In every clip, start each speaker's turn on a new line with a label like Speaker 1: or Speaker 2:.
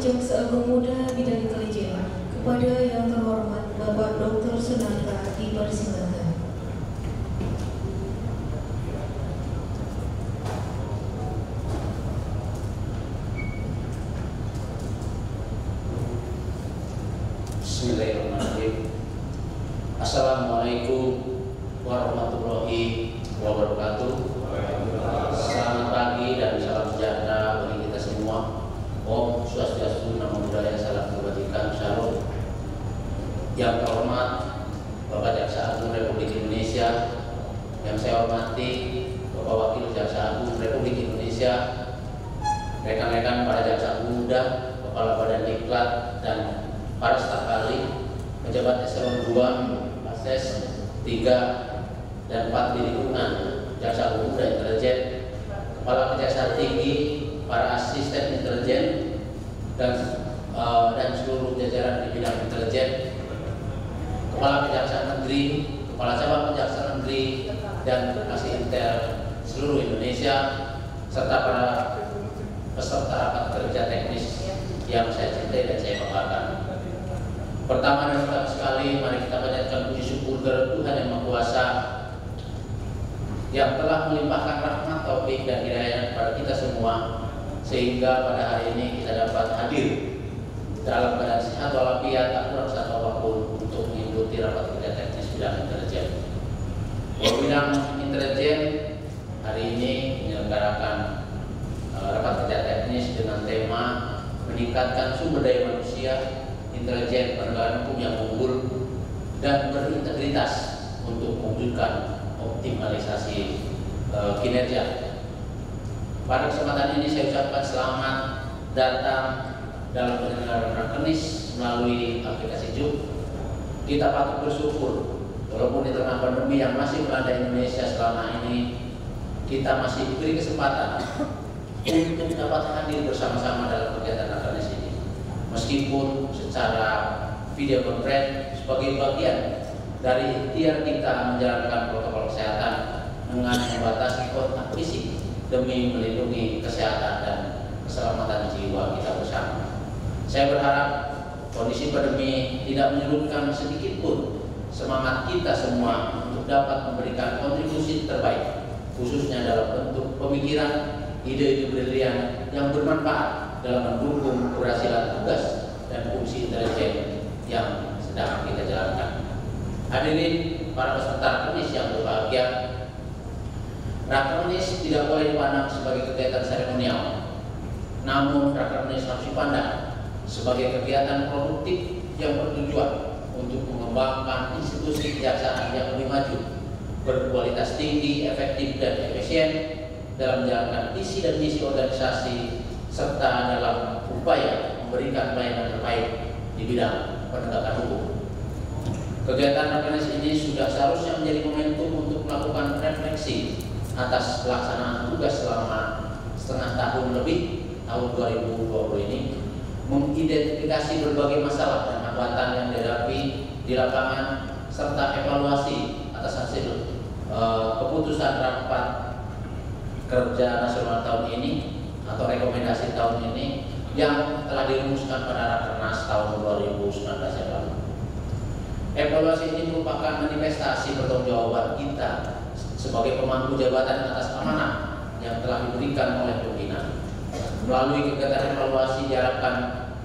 Speaker 1: Jaksa Agung Muda Bidang Intelijen kepada yang terhormat Bapak Dr. Sunarta dipersilakan.
Speaker 2: Bismillahirrahmanirrahim. Assalamualaikum warahmatullahi wabarakatuh. Selamat pagi dan salam sejahtera bagi kita semua. Om Swastiastu, Namo Buddhaya, salam kebajikan, shalom. Yang terhormat Bapak Jaksa Agung Republik Indonesia, yang saya hormati Bapak Wakil Jaksa Agung Republik Indonesia, rekan-rekan para Jaksa Agung Muda, Kepala Badan Diklat, dan para staf ahli, pejabat eselon 2, Pases 3 dan 4 di lingkungan Jaksa Agung Muda Intelijen, Kepala Kejaksaan Tinggi, para asisten intelijen dan seluruh jajaran di bidang intelijen, Kepala Kejaksaan Negeri, Kepala Cabang Kejaksaan Negeri, dan Kasih Intel seluruh Indonesia, serta para peserta rapat kerja teknis yang saya cintai dan saya banggakan. Pertama dan utama sekali, mari kita panjatkan puji syukur kepada Tuhan Yang Maha Kuasa yang telah melimpahkan rahmat, taufik, dan hidayah kepada kita semua, sehingga pada hari ini kita dapat hadir dalam keadaan sehat walafiat, tak kurang satu apapun untuk mengikuti rapat kerja teknis bidang intelijen. Bidang intelijen hari ini menyelenggarakan rapat kerja teknis dengan tema meningkatkan sumber daya manusia intelijen penegakan hukum yang unggul dan berintegritas untuk mewujudkan optimalisasi kinerja. Pada kesempatan ini saya ucapkan selamat datang dalam penyelenggaraan rakernis melalui aplikasi Zoom. Kita patut bersyukur walaupun di tengah pandemi yang masih melanda Indonesia selama ini, kita masih diberi kesempatan untuk dapat hadir bersama-sama dalam kegiatan rakernis ini, meskipun secara video conference sebagai bagian dari ikhtiar kita menjalankan protokol kesehatan dengan membatasi kontak fisik demi melindungi kesehatan dan keselamatan jiwa kita bersama. Saya berharap kondisi pandemi tidak menyurutkan sedikit pun semangat kita semua untuk dapat memberikan kontribusi terbaik, khususnya dalam bentuk pemikiran, ide-ide brilian yang bermanfaat dalam mendukung keberhasilan tugas dan fungsi intelijen yang sedang kita jalankan. Hadirin para peserta rakernis yang berbahagia, rakernis tidak boleh dipandang sebagai kegiatan seremonial, namun rakernis harus dipandang sebagai kegiatan produktif yang bertujuan untuk mengembangkan institusi kejaksaan yang lebih maju, berkualitas tinggi, efektif, dan efisien dalam menjalankan visi dan misi organisasi, serta dalam upaya memberikan pelayanan terbaik di bidang penegakan hukum. Kegiatan rakernis ini sudah seharusnya menjadi momentum untuk melakukan refleksi atas pelaksanaan tugas selama setengah tahun lebih, tahun 2020 ini, mengidentifikasi berbagai masalah dan hambatan yang dihadapi di lapangan, serta evaluasi atas hasil keputusan rapat kerja nasional tahun ini atau rekomendasi tahun ini yang telah dirumuskan pada Rakernas tahun 2019 yang lalu. Evaluasi ini merupakan manifestasi pertanggungjawaban kita sebagai pemangku jabatan atas amanah yang telah diberikan oleh pimpinan. Melalui kegiatan evaluasi diharapkan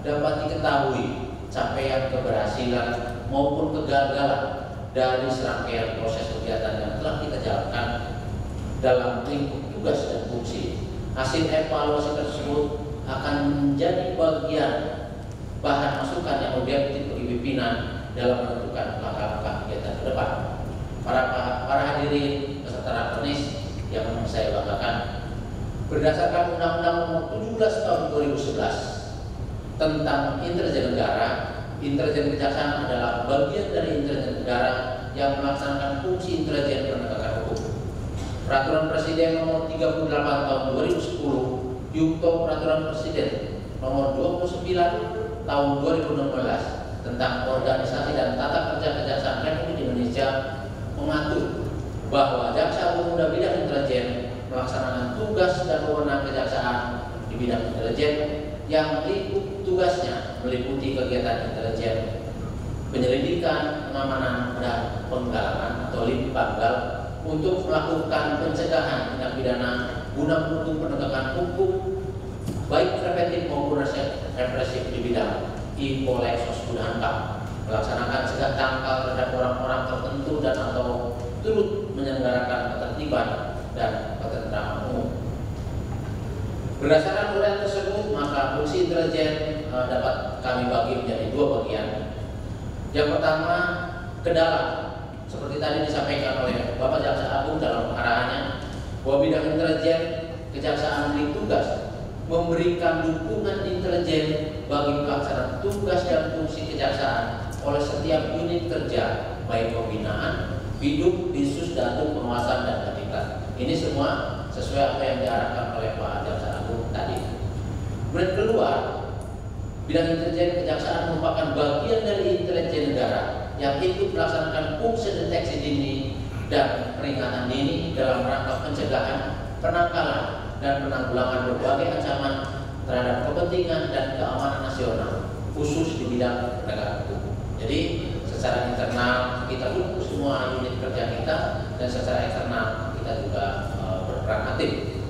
Speaker 2: dapat diketahui capaian keberhasilan maupun kegagalan dari serangkaian proses kegiatan yang telah kita jalankan dalam lingkup tugas dan fungsi. Hasil evaluasi tersebut akan menjadi bagian bahan masukan yang objektif bagi pimpinan dalam menentukan langkah-langkah kegiatan ke depan. Para hadirin peserta rakernis yang saya banggakan, berdasarkan Undang-Undang Nomor 17 Tahun 2011 tentang intelijen negara, intelijen kejaksaan adalah bagian dari intelijen negara yang melaksanakan fungsi intelijen penegakan hukum. Peraturan Presiden Nomor 38 Tahun 2010 Yukto Peraturan Presiden Nomor 29 Tahun 2016 tentang organisasi dan tata kerja Kejaksaan Republik Indonesia mengatur bahwa Jaksa Agung Muda Bidang Intelijen melaksanakan tugas dan wewenang kejaksaan di bidang intelijen yang lingkup tugasnya meliputi kegiatan intelijen, penyelidikan, pengamanan, dan penggalangan atau limpanggal untuk melakukan pencegahan tindak pidana guna mendukung penegakan hukum baik preventif maupun represif di bidang Ipoleksos Kunhanka, melaksanakan cegah tangkal terhadap orang-orang tertentu dan atau turut menyelenggarakan ketertiban dan ketentraman umum. Berdasarkan uraian tersebut, maka fungsi intelijen dapat kami bagi menjadi dua bagian. Yang pertama, kendala, seperti tadi disampaikan oleh Bapak Jaksa Agung dalam pengarahannya, bahwa bidang intelijen Kejaksaan memiliki tugas memberikan dukungan intelijen bagi pelaksanaan tugas dan fungsi kejaksaan oleh setiap unit kerja, baik pembinaan, biduk, bisus, datum, pengawasan, dan ketika. Ini semua sesuai apa yang diarahkan oleh Pak Jaksa Agung tadi. Kemudian kedua, bidang intelijen kejaksaan merupakan bagian dari intelijen negara yang ikut melaksanakan fungsi deteksi dini dan peringatan dini dalam rangka pencegahan, penangkalan, dan penanggulangan berbagai ancaman terhadap kepentingan dan keamanan nasional, khusus di bidang penegakan hukum. Jadi secara internal kita dukung semua unit kerja kita, dan secara eksternal kita juga berperan aktif.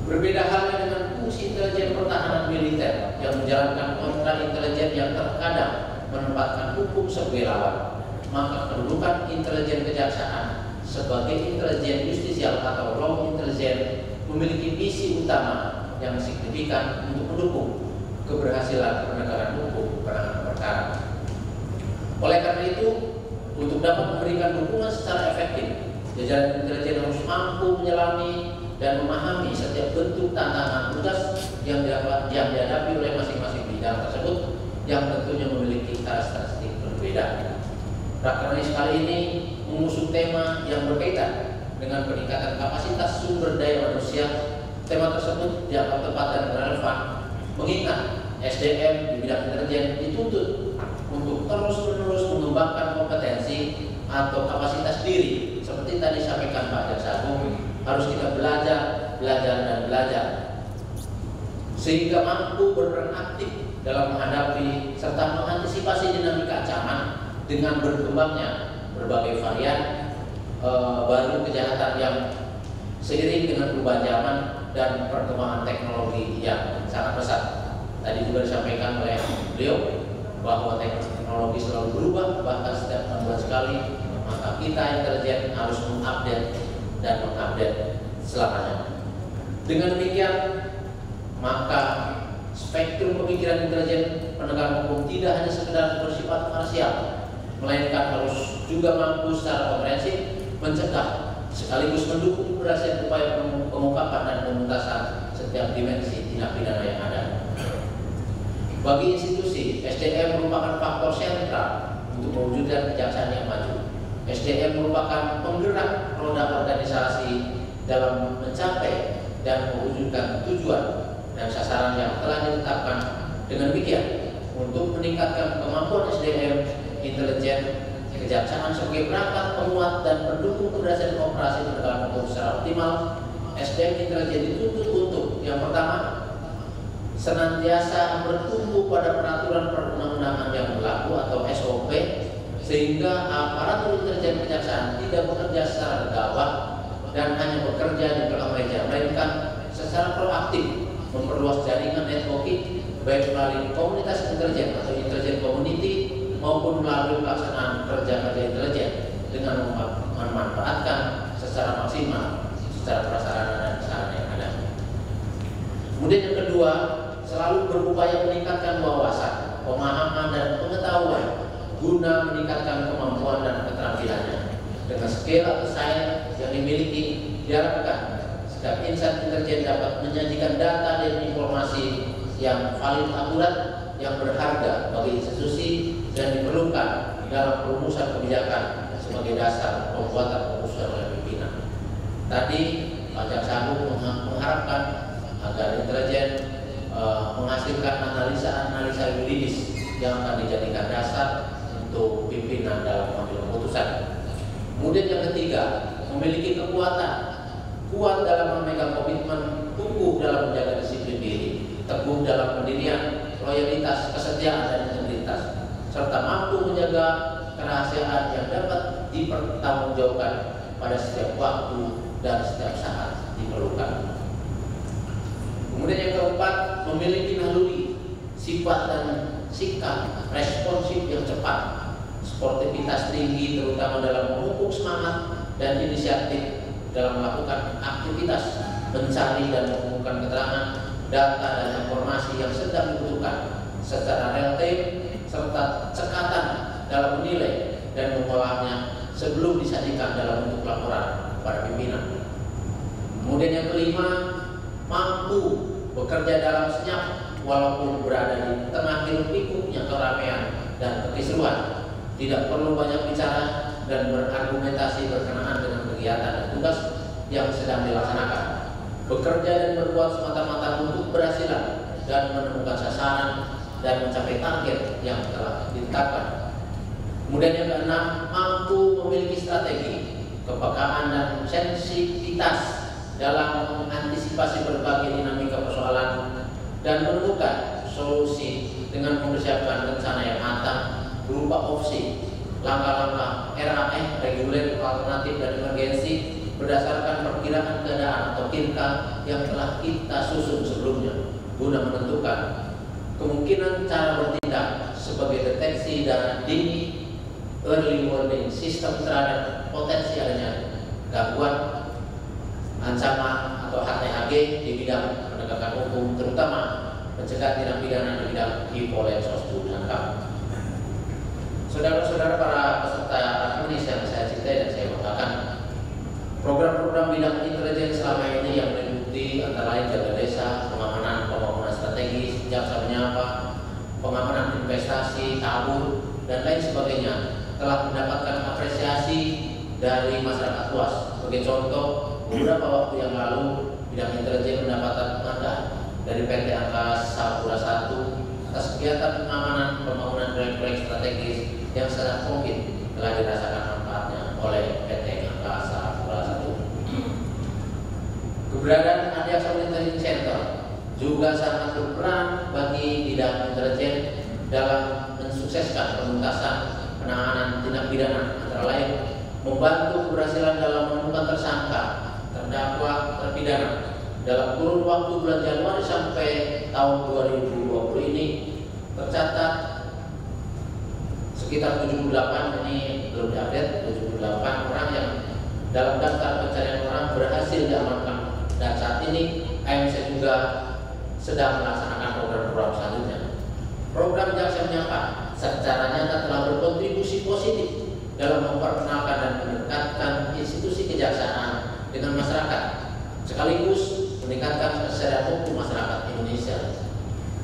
Speaker 2: Berbeda halnya dengan fungsi intelijen pertahanan militer yang menjalankan kontra intelijen yang terkadang menempatkan hukum sebagai lawan, maka kedudukan intelijen kejaksaan sebagai intelijen justisial atau law intelijen memiliki misi utama yang signifikan untuk mendukung keberhasilan penegakan hukum penanganan perkara. Oleh karena itu, untuk dapat memberikan dukungan secara efektif, jajaran intelijen harus mampu menyelami dan memahami setiap bentuk tantangan tugas yang dihadapi oleh masing-masing bidang tersebut, yang tentunya memiliki karakteristik berbeda. Rakernas kali ini mengusung tema yang berkaitan dengan peningkatan kapasitas sumber daya manusia. Tema tersebut dianggap tepat dan relevan, mengingat SDM di bidang intelijen dituntut untuk terus-menerus mengembangkan kompetensi atau kapasitas diri. Seperti tadi sampaikan Pak Jaksa Agung, harus kita belajar, sehingga mampu berperan aktif dalam menghadapi serta mengantisipasi dinamika ancaman dengan berkembangnya berbagai varian baru kejahatan yang seiring dengan perubahan zaman dan perkembangan teknologi yang sangat pesat. Tadi juga disampaikan oleh beliau bahwa teknologi selalu berubah, bahkan setiap 6 bulan sekali, maka kita intelijen harus mengupdate selamanya. Dengan demikian, maka spektrum pemikiran intelijen penegakan hukum tidak hanya sekedar bersifat parsial, melainkan harus juga mampu secara komprehensif mencegah sekaligus mendukung keberhasilan upaya pengungkapan dan penuntasan setiap dimensi tindak pidana yang ada. Bagi institusi, SDM merupakan faktor sentral untuk mewujudkan kejaksaan yang maju. SDM merupakan penggerak roda organisasi dalam mencapai dan mewujudkan tujuan dan sasaran yang telah ditetapkan. Dengan demikian, untuk meningkatkan kemampuan SDM intelijen kejaksaan sebagai perangkat penguat dan pendukung keberhasilan operasi penegakan hukum secara optimal, SDM intelijen dituntut untuk yang pertama, senantiasa bertumbuh pada peraturan perundang-undangan yang berlaku atau SOP, sehingga aparatur intelijen kejaksaan tidak bekerja secara gegabah dan hanya bekerja di belakang meja, melainkan secara proaktif memperluas jaringan networking baik melalui komunitas intelijen atau intelijen community maupun melalui pelaksanaan kerja-kerja intelijen dengan memanfaatkan secara maksimal secara prasarana dan sarana yang ada. Kemudian yang kedua, selalu berupaya meningkatkan wawasan, pemahaman dan pengetahuan guna meningkatkan kemampuan dan keterampilannya. Dengan skill atau science yang dimiliki, diharapkan setiap insan intelijen dapat menyajikan data dan informasi yang valid, akurat, yang berharga bagi institusi dan diperlukan dalam perumusan kebijakan sebagai dasar pembuatan keputusan oleh pimpinan. Tadi Pak Jaksa Agung mengharapkan agar intelijen menghasilkan analisa yuridis yang akan dijadikan dasar untuk pimpinan dalam mengambil keputusan. Kemudian yang ketiga, memiliki kekuatan kuat dalam memegang komitmen, teguh dalam menjaga disiplin diri, teguh dalam pendirian, loyalitas, kesetiaan, dan integritas, serta mampu menjaga kerahasiaan yang dapat dipertanggungjawabkan pada setiap waktu dan setiap saat diperlukan. Kemudian yang keempat, memiliki naluri, sifat dan sikap responsif yang cepat, sportivitas tinggi terutama dalam memupuk semangat dan inisiatif dalam melakukan aktivitas mencari dan mengumpulkan keterangan, data dan informasi yang sedang dibutuhkan secara relatif, serta cekatan dalam menilai dan mengolahnya sebelum disajikan dalam bentuk laporan kepada pimpinan. Kemudian yang kelima, mampu bekerja dalam senyap walaupun berada di tengah hiruk-pikuknya keramaian dan kekisruhan. Tidak perlu banyak bicara dan berargumentasi berkenaan dengan kegiatan dan tugas yang sedang dilaksanakan. Bekerja dan berbuat semata-mata untuk keberhasilan dan menemukan sasaran dan mencapai target yang telah ditetapkan. Kemudian yang keenam, mampu memiliki strategi, kepekaan dan sensitivitas dalam mengantisipasi berbagai dinamika persoalan dan menemukan solusi dengan mempersiapkan rencana yang matang berupa opsi, langkah-langkah RAF, reguler, alternatif, dan emergensi berdasarkan perkiraan keadaan atau KIRKA yang telah kita susun sebelumnya guna menentukan kemungkinan cara bertindak sebagai deteksi dan dini early warning sistem terhadap potensi adanya gangguan, ancaman atau HTHG di bidang penegakan hukum, terutama mencegah tindak pidana di bidang IPOLEN, SOSBU, dan KAM. Saudara-saudara para peserta rakernis yang saya cintai dan saya banggakan, program-program bidang intelijen selama ini yang meliputi antara lain jaga desa, pengamanan pembangunan strategis, jaksa menyapa, pengamanan investasi, tabur, dan lain sebagainya telah mendapatkan apresiasi dari masyarakat luas. Sebagai contoh, beberapa waktu yang lalu bidang intelijen mendapatkan penghargaan dari PT Angkasa Pura I atas kegiatan pengamanan pembangunan proyek-proyek strategis yang sangat mungkin telah dirasakan manfaatnya oleh PT Angkasa Pura I. Keberadaan Adia Intelligence Center juga sangat berperan bagi bidang intelijen dalam mensukseskan penuntasan penanganan tindak pidana, antara lain membantu keberhasilan dalam menemukan tersangka, terdakwa, terpidana dalam kurun waktu bulan Januari sampai tahun 2020 ini tercatat sekitar 78, ini belum diupdate, 78 orang yang dalam daftar pencarian orang berhasil diamankan, dan saat ini AMC juga sedang melaksanakan program-program selanjutnya. Program Jaksa Menyapa secara nyata telah berkontribusi positif dalam memperkenalkan dan mendekatkan institusi kejaksaan dengan masyarakat, sekaligus meningkatkan kesadaran hukum masyarakat Indonesia.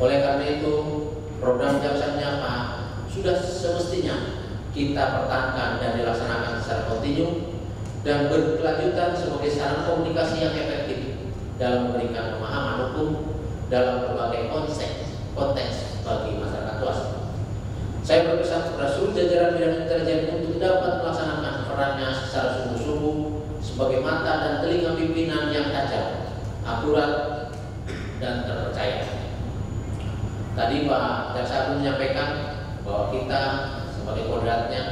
Speaker 2: Oleh karena itu, program Jaksa Menyapa sudah semestinya kita pertahankan dan dilaksanakan secara kontinu dan berkelanjutan sebagai sarana komunikasi yang efektif dalam memberikan pemahaman hukum dalam berbagai konteks bagi masyarakat luas. Saya berpesan kepada seluruh jajaran bidang intelijen untuk dapat melaksanakan perannya secara sungguh-sungguh sebagai mata dan telinga pimpinan yang tajam, akurat, dan terpercaya. Tadi Pak Jaksa Agung menyampaikan bahwa kita sebagai kodratnya,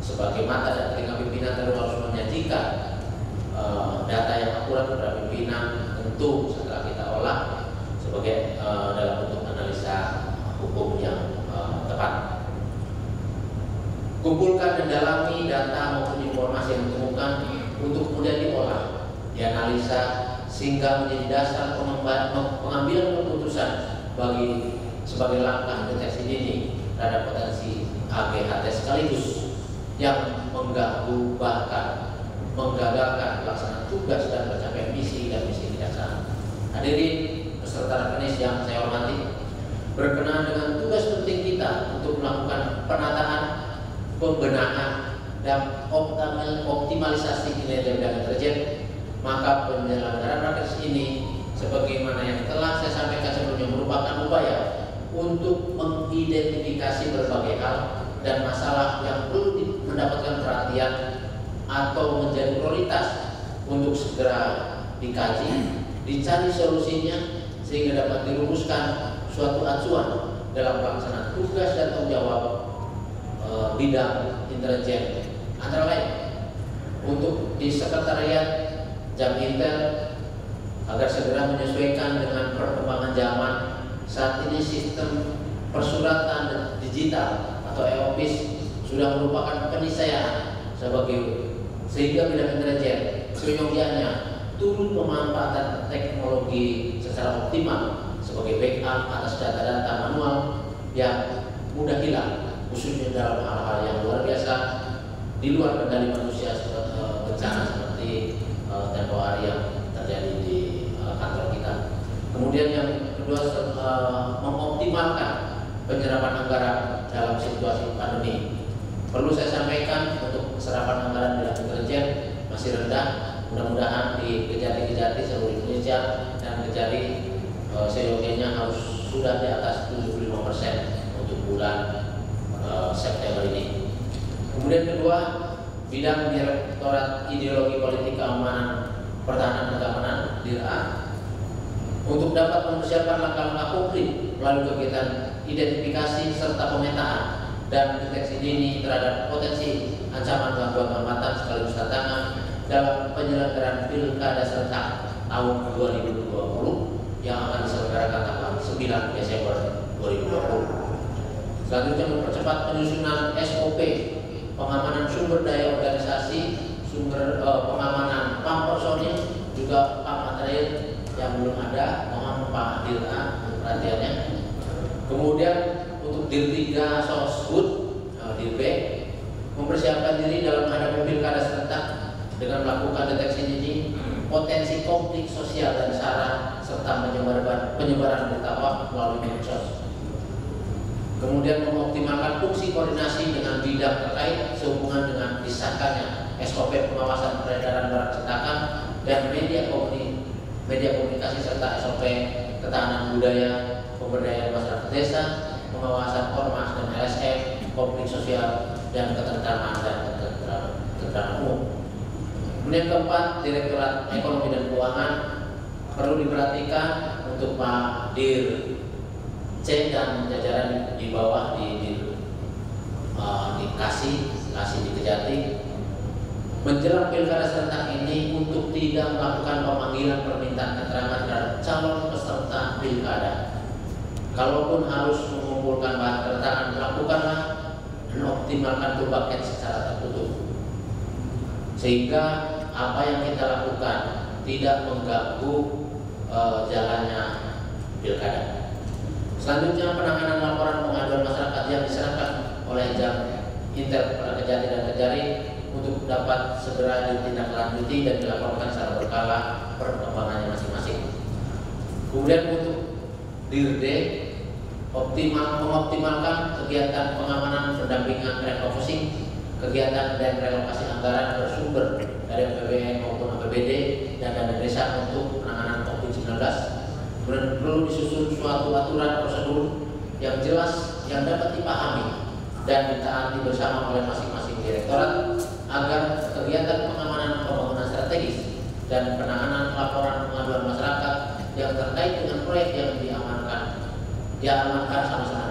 Speaker 2: sebagai mata dan telinga pimpinan tentu harus menyajikan data yang akurat kepada pimpinan, tentu setelah kita olah sebagai dalam bentuk analisa hukum yang tepat. Kumpulkan dan dalami data maupun informasi yang ditemukan untuk kemudian diolah, dianalisa sehingga menjadi dasar pengambilan keputusan bagi sebagai langkah deteksi dini terhadap potensi AGHT sekaligus yang mengganggu bahkan menggagalkan pelaksanaan tugas dan pencapaian misi dan misi kejaksaan. Hadirin peserta rakernis yang saya hormati, berkenaan dengan tugas penting kita untuk melakukan penataan, pembenahan, dan optimalisasi kinerja bidang intelijen, maka penyelenggaraan rakernis ini sebagaimana yang telah saya sampaikan sebelumnya merupakan upaya untuk mengidentifikasi berbagai hal dan masalah yang perlu mendapatkan perhatian atau menjadi prioritas untuk segera dikaji, dicari solusinya, sehingga dapat dirumuskan suatu acuan dalam pelaksanaan tugas dan tanggung jawab bidang intelijen, antara lain untuk di sekretariat Jamintel agar segera menyesuaikan dengan perkembangan zaman. Saat ini sistem persuratan digital atau e-office sudah merupakan keniscayaan sehingga bidang intelijen seyogianya turut memanfaatkan teknologi secara optimal sebagai backup atas data-data manual yang mudah hilang, khususnya dalam hal-hal yang luar biasa di luar kendali manusia, bencana seperti tempo hari yang terjadi di kantor kita. Kemudian yang kedua, mengoptimalkan penyerapan anggaran dalam situasi pandemi. Perlu saya sampaikan untuk serapan anggaran bidang intelijen masih rendah. Mudah-mudahan di Kejati-Kejati seluruh Indonesia dan Kejari seyogianya harus sudah di atas 75% untuk bulan September ini. Kemudian kedua, bidang Direktorat Ideologi Politik Keamanan Pertahanan dan Keamanan (DIRA) untuk dapat mempersiapkan langkah-langkah konkret melalui kegiatan identifikasi serta pemetaan dan deteksi dini terhadap potensi ancaman gangguan keselamatan sekaligus tantangan dalam penyelenggaraan Pilkada serentak tahun 2020 yang akan diselenggarakan tanggal 9 Desember 2020. Selanjutnya, mempercepat penyusunan SOP pengamanan sumber daya organisasi, pengamanan PAM personil, juga PAM material yang belum ada, mohon Pak Dirta perhatiannya. Kemudian untuk Dir3 Soshut, Dir B, mempersiapkan diri dalam menghadapi pilkada serentak dengan melakukan deteksi dini potensi konflik sosial dan sara serta penyebaran berita hoax melalui medsos. Kemudian memoptimalkan fungsi koordinasi dengan bidang terkait sehubungan dengan disahkannya SOP pengawasan peredaran barang cetakan dan media komunikasi serta SOP ketahanan budaya, pemberdayaan masyarakat desa, pengawasan ormas dan LSM, konflik sosial dan ketentraman umum. Kemudian keempat, Direktorat Ekonomi dan Keuangan perlu diperhatikan untuk Pak Dir C dan jajaran di bawah dikasih di Kejati menjelang pilkada serentak ini untuk tidak melakukan pemanggilan permintaan keterangan terhadap calon peserta pilkada. Kalaupun harus mengumpulkan bahan keterangan, lakukanlah dan optimalkan paket secara tertutup sehingga apa yang kita lakukan tidak mengganggu jalannya pilkada. Selanjutnya, penanganan laporan pengaduan masyarakat yang diserahkan oleh Jamintel kepada Kejati dan Kejari untuk dapat segera ditindaklanjuti dan dilaporkan secara berkala perkembangannya masing-masing. Kemudian untuk Dir D, mengoptimalkan kegiatan pengamanan pendampingan refocusing, kegiatan dan relokasi anggaran bersumber dari APBN maupun APBD dan dana desa untuk penanganan COVID-19. Kemudian perlu disusun suatu aturan prosedur yang jelas yang dapat dipahami dan ditaati bersama oleh masing-masing direktorat agar kegiatan pengamanan pembangunan strategis dan penanganan laporan pengaduan masyarakat yang terkait dengan proyek yang diamankan sama-sama